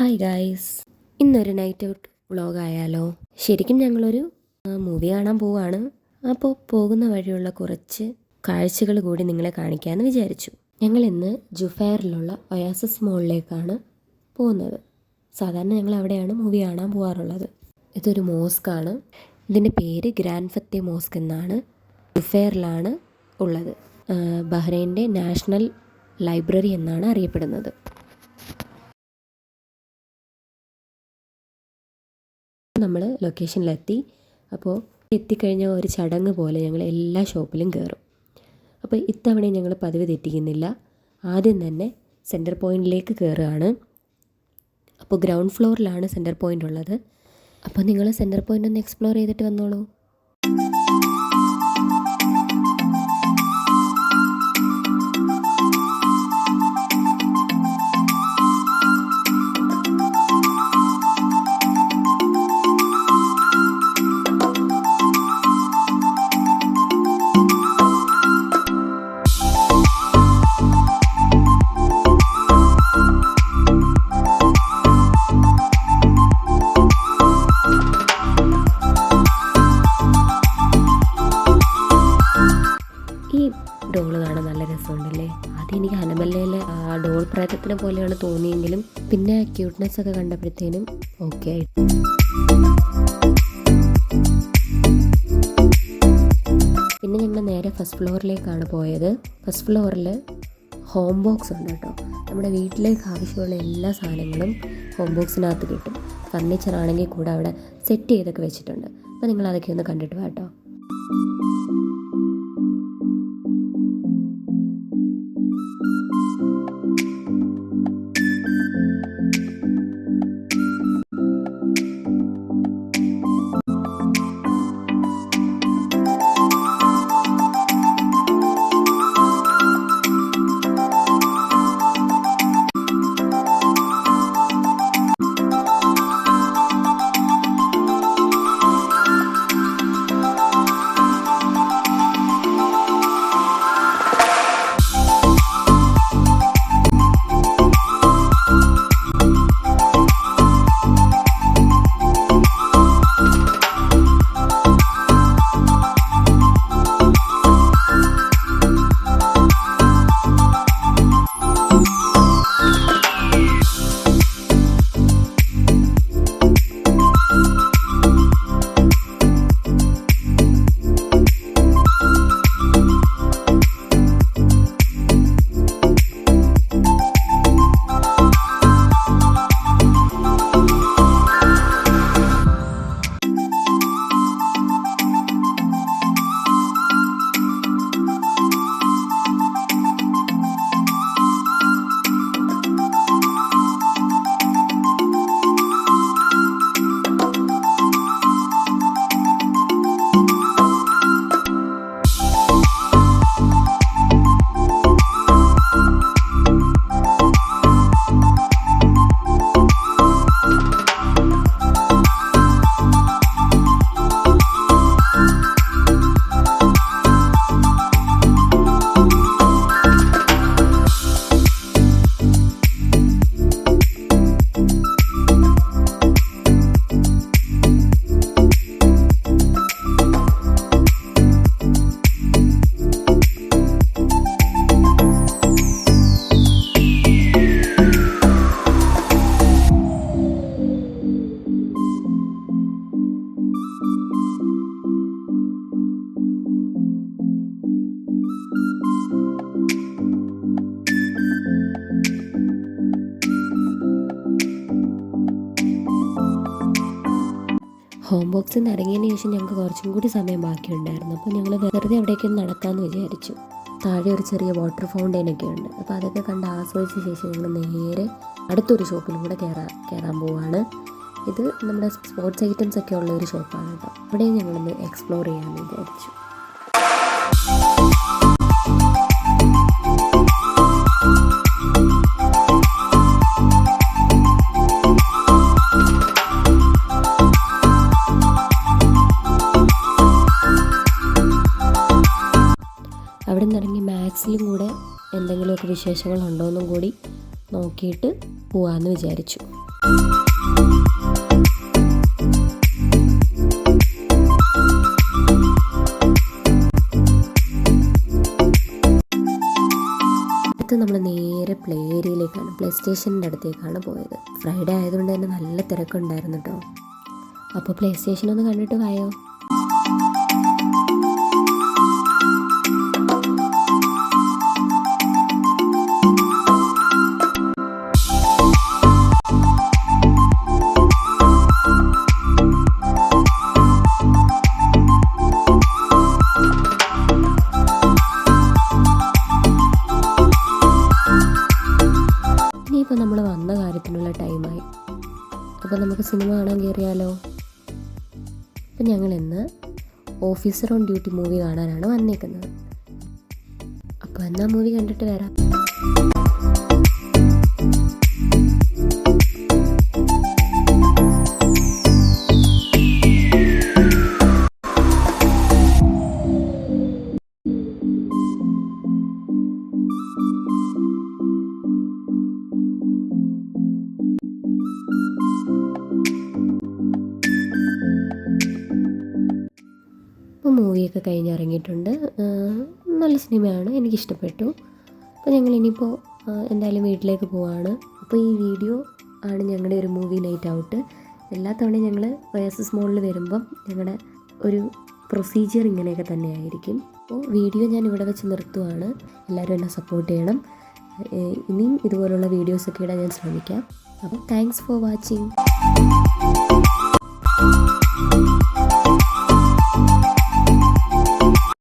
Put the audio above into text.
Hi guys, ഇന്നൊരു night out vlog ആയാലോ? ശരിക്കും ഞങ്ങളൊരു മൂവി കാണാൻ പോവാണ്. അപ്പോൾ പോകുന്ന വഴിയുള്ള കുറച്ച് കാഴ്ചകൾ കൂടി നിങ്ങളെ കാണിക്കാമെന്ന് വിചാരിച്ചു. ഞങ്ങൾ ഇന്ന് ജുഫൈറിലുള്ള ഒയാസിസ് മോളിലേക്കാണ് പോകുന്നത്. സാധാരണ ഞങ്ങൾ അവിടെയാണ് മൂവി കാണാൻ പോകാറുള്ളത്. ഇതൊരു മോസ്കാണ്. ഇതിൻ്റെ പേര് ഗ്രാൻഡ് ഫത്തെ മോസ്ക് എന്നാണ്. ജുഫൈറിലാണ് ഉള്ളത്. ബഹ്റൈൻ്റെ നാഷണൽ ലൈബ്രറി എന്നാണ് അറിയപ്പെടുന്നത്. നമ്മൾ ലൊക്കേഷനിലെത്തി. അപ്പോൾ എത്തിക്കഴിഞ്ഞാൽ ഒരു ചടങ്ങ് പോലെ ഞങ്ങൾ എല്ലാ ഷോപ്പിലും കയറും. അപ്പോൾ ഇത്തവണയും ഞങ്ങൾ പതിവ് തെറ്റിക്കുന്നില്ല. ആദ്യം തന്നെ സെൻറ്റർ പോയിൻറ്റിലേക്ക് കയറുകയാണ്. അപ്പോൾ ഗ്രൗണ്ട് ഫ്ലോറിലാണ് സെൻറ്റർ പോയിൻ്റ് ഉള്ളത്. അപ്പോൾ നിങ്ങൾ സെൻറ്റർ പോയിൻ്റ് ഒന്ന് എക്സ്പ്ലോർ ചെയ്തിട്ട് വന്നോളൂ. ഡോള് കാണാൻ നല്ല രസമുണ്ടല്ലേ. ആദ്യം എനിക്ക് അനമല്ലയിലെ ഡോൾ പ്രായത്തിനെ പോലെയാണ് തോന്നിയെങ്കിലും പിന്നെ ക്യൂട്ട്നെസ് ഒക്കെ കണ്ടപ്പോഴത്തേനും ഓക്കെ ആയി. പിന്നെ ഞങ്ങൾ നേരെ ഫസ്റ്റ് ഫ്ലോറിലേക്കാണ് പോയത്. ഫസ്റ്റ് ഫ്ലോറിൽ ഹോം ബോക്സ് ഉണ്ട് കേട്ടോ. നമ്മുടെ വീട്ടിലേക്ക് ആവശ്യമുള്ള എല്ലാ സാധനങ്ങളും ഹോം ബോക്സിനകത്ത് കിട്ടും. ഫർണിച്ചർ ആണെങ്കിൽ കൂടെ അവിടെ സെറ്റ് ചെയ്തൊക്കെ വെച്ചിട്ടുണ്ട്. അപ്പോൾ നിങ്ങൾ അതൊക്കെ ഒന്ന് കണ്ടിട്ട് വാ കേട്ടോ. ഹോം ബോക്സിൽ നിന്ന് ഇറങ്ങിയതിന് ശേഷം ഞങ്ങൾക്ക് കുറച്ചും കൂടി സമയം ബാക്കിയുണ്ടായിരുന്നു. അപ്പോൾ ഞങ്ങൾ വെറുതെ എവിടേക്കൊന്ന് നടക്കാമെന്ന് വിചാരിച്ചു. താഴെ ഒരു ചെറിയ വാട്ടർ ഫൗണ്ടെയിനൊക്കെ ഉണ്ട്. അപ്പോൾ അതൊക്കെ കണ്ട് ആസ്വദിച്ച ശേഷം ഞങ്ങൾ നേരെ അടുത്തൊരു ഷോപ്പിലും കൂടെ കയറാൻ പോവാണ്. ഇത് നമ്മുടെ സ്പോർട്സ് ഐറ്റംസ് ഒക്കെ ഉള്ള ഒരു ഷോപ്പാണ് കേട്ടോ. അവിടെയും ഞങ്ങളൊന്ന് എക്സ്പ്ലോർ ചെയ്യാമെന്ന് വിചാരിച്ചു. അവിടെ നിന്ന് ഇറങ്ങി മാക്സിലും കൂടെ എന്തെങ്കിലുമൊക്കെ വിശേഷങ്ങളുണ്ടോയെന്നും കൂടി നോക്കിയിട്ട് പോകാമെന്ന് വിചാരിച്ചു. അടുത്ത് നമ്മൾ നേരെ പ്ലേ ഏരിയയിലേക്കാണ്, പ്ലേ സ്റ്റേഷൻ്റെ അടുത്തേക്കാണ് പോയത്. ഫ്രൈഡേ ആയതുകൊണ്ട് തന്നെ നല്ല തിരക്കുണ്ടായിരുന്നു കേട്ടോ. അപ്പോൾ പ്ലേ സ്റ്റേഷൻ ഒന്ന് കണ്ടിട്ട് വായോ. ഇനിയിപ്പോൾ നമ്മൾ വന്ന കാര്യത്തിനുള്ള ടൈമായി. അപ്പോൾ നമുക്ക് സിനിമ കാണാൻ കയറിയാലോ. അപ്പം ഞങ്ങളിന്ന് ഓഫീസർ ഓൺ ഡ്യൂട്ടി മൂവി കാണാനാണ് വന്നേക്കുന്നത്. അപ്പോൾ എന്നാൽ മൂവി കണ്ടിട്ട് വരാം. അപ്പോൾ മൂവിയൊക്കെ കഴിഞ്ഞിറങ്ങിയിട്ടുണ്ട്. നല്ല സിനിമയാണ്, എനിക്കിഷ്ടപ്പെട്ടു. അപ്പോൾ ഞങ്ങളിനിയിപ്പോൾ എന്തായാലും വീട്ടിലേക്ക് പോവാണ്. അപ്പോൾ ഈ വീഡിയോ ആണ് ഞങ്ങളുടെ ഒരു മൂവി നൈറ്റ് ഔട്ട്. എല്ലാ തവണയും ഞങ്ങൾ OSS മോളിൽ വരുമ്പം ഞങ്ങളുടെ ഒരു പ്രൊസീജിയർ ഇങ്ങനെയൊക്കെ തന്നെ ആയിരിക്കും. അപ്പോൾ വീഡിയോ ഞാൻ ഇവിടെ വെച്ച് നിർത്തുവാണ്. എല്ലാവരും എന്നെ സപ്പോർട്ട് ചെയ്യണം. ഇനിയും ഇതുപോലുള്ള വീഡിയോസൊക്കെ ഇടാൻ ഞാൻ ശ്രമിക്കാം. അപ്പോൾ താങ്ക്സ് ഫോർ വാച്ചിങ്.